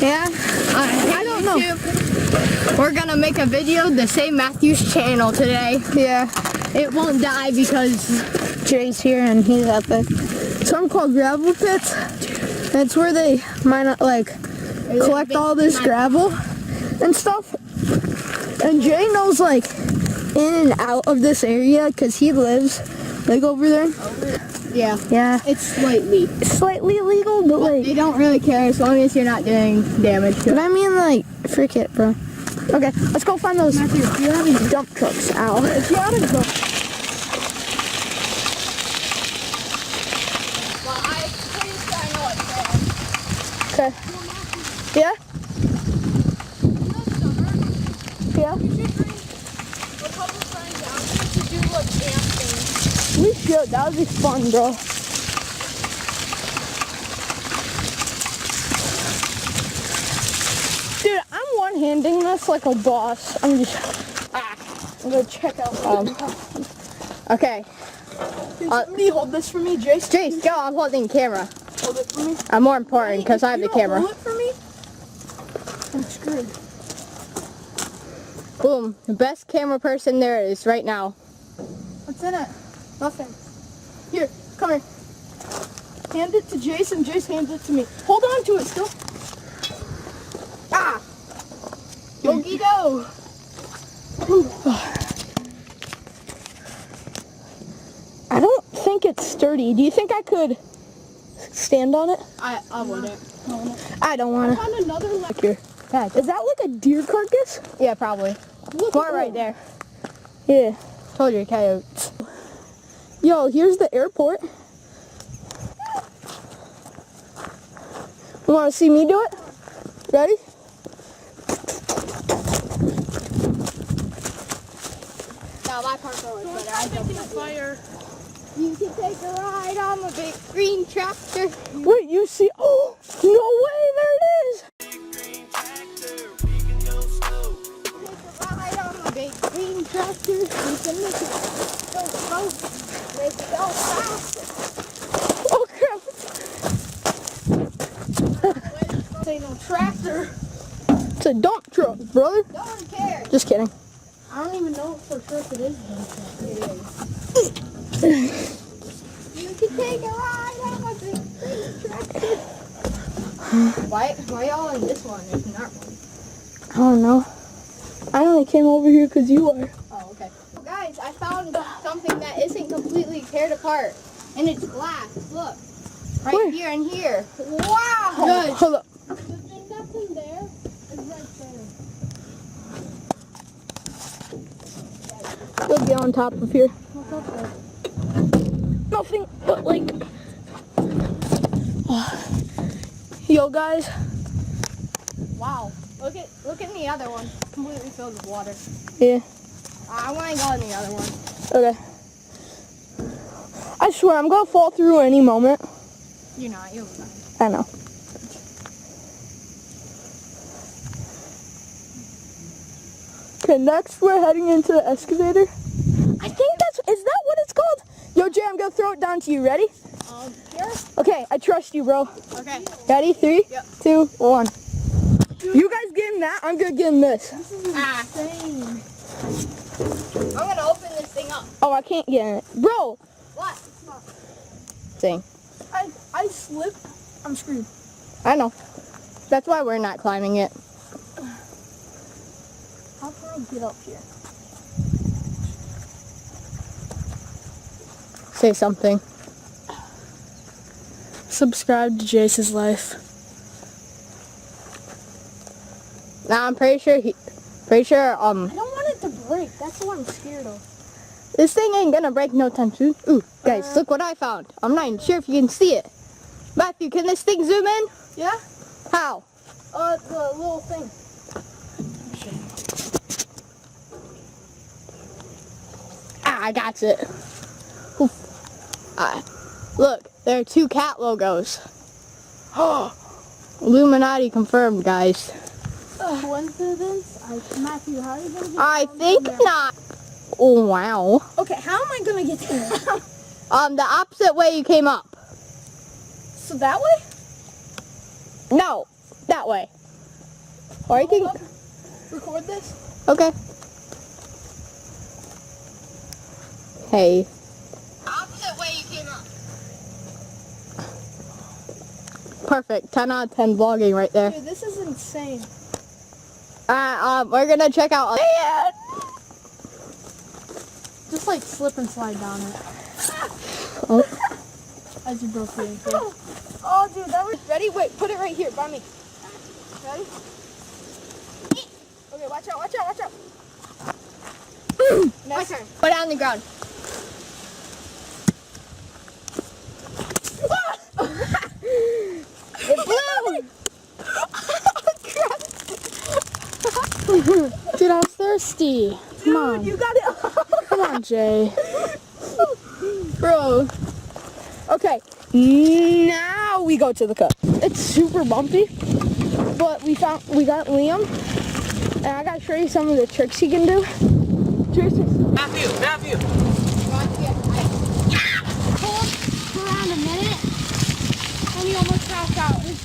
Yeah? I don't know. We're gonna make a video to save Matthew's channel today. Yeah. It won't die because Jay's here and he's at the something called gravel pits. That's where they mine like collect all this gravel and stuff. And Jay knows like in and out of this area because he lives like over there. yeah. Yeah. It's slightly illegal, but like they don't really care as long as you're not doing damage to but it. I mean like frick it, bro. Okay, let's go find those Matthew, you have any dump trucks. Ow. If you had a go. Well, I'm pretty sure I know what's there. Okay. Yeah? Yeah? You should bring a couple friends down here to do like camp things. We should. That would be fun, bro. Dude, I'm one-handing this like a boss. I'm gonna check out. Okay. Somebody hold this for me, Jace. Jace, go. I'm holding the camera. Hold it for me. I'm more important because I have the camera. Hold it for me. I'm screwed. Boom. The best camera person there is right now. What's in it? Nothing. Here, come here. Hand it to Jace and Jace hands it to me. Hold on to it still. Ah! Yogi do! I don't think it's sturdy. Do you think I could stand on it? I wouldn't. I don't want to. Found another Like here. Is that like a deer carcass? Yeah, probably. Look One right there. Yeah. Told you, coyotes. Yo, here's the airport. You want to see me do it? Ready? No, my part's always better. I don't fire. You can take a ride on the big green tractor. Wait, you see? Oh, no way! There it is. Ride on the big green tractor. You can make it go slow. Make it go fast. Oh crap! This ain't no tractor. It's a dump truck, brother. No one cares. Just kidding. I don't even know for sure if it is a dump truck. It is. You can take a ride on a big green tractor. Why y'all in this one? There's not one. I don't know. I only came over here because you are. Oh, okay. Guys, I found something that isn't completely teared apart. And it's glass. Look. Right Where? here and here. Wow! Good. Hold up. There's nothing there. It's right there. You'll get on top of here. What's up there? Nothing but like. Yo, guys. Wow. Look at the other one. Completely filled with water. Yeah. I want to go in the other one. Okay. I swear, I'm gonna fall through any moment. You're not. You'll be fine. I know. Okay, next we're heading into the excavator. I think is that what it's called? Yo, Jay, I'm gonna throw it down to you. Ready? Here? Okay, I trust you, bro. Okay. Ready? 3, Yep. 2, 1. You guys getting that? I'm gonna get in this. This is insane. I'm going to open this thing up. Oh, I can't get in it. Bro! What? It's not. Thing. I slipped. I'm screwed. I know. That's why we're not climbing it. How can I get up here? Say something. Subscribe to Jace's life. Now I'm pretty sure I don't want it to break. That's what I'm scared of. this thing ain't gonna break no time soon. Ooh, guys, look what I found. I'm not even sure if you can see it. Matthew, can this thing zoom in? Yeah? How? The little thing. Ah, I got it. Look, there are 2 cat logos. Illuminati confirmed, guys. Coincidence? Matthew, how are you gonna get I down think there? not. Oh, wow. Okay, how am I gonna get there? The opposite way you came up. So that way? No, that way. Or I can. Record this. Okay. Hey. Opposite way you came up. Perfect. 10 out of 10 vlogging right there. Dude, this is insane. We're gonna check out. Just like slip and slide down it. Oh. As you broke the ankle. Oh, dude, that was... Ready? Wait, put it right here by me. Ready? Okay, watch out, watch out, watch out. Next turn. Put it on the ground. It blew! Dude, I was thirsty. Come on. You got it. Come on, Jay. Bro. Okay, now we go to the cup. It's super bumpy, but we got Liam, and I gotta show you some of the tricks he can do. Matthew. Hold for around a minute, and you almost passed out. It's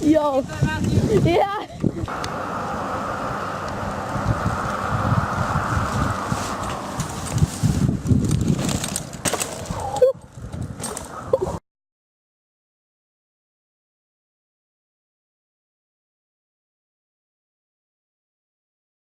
crazy. Yo. Yeah.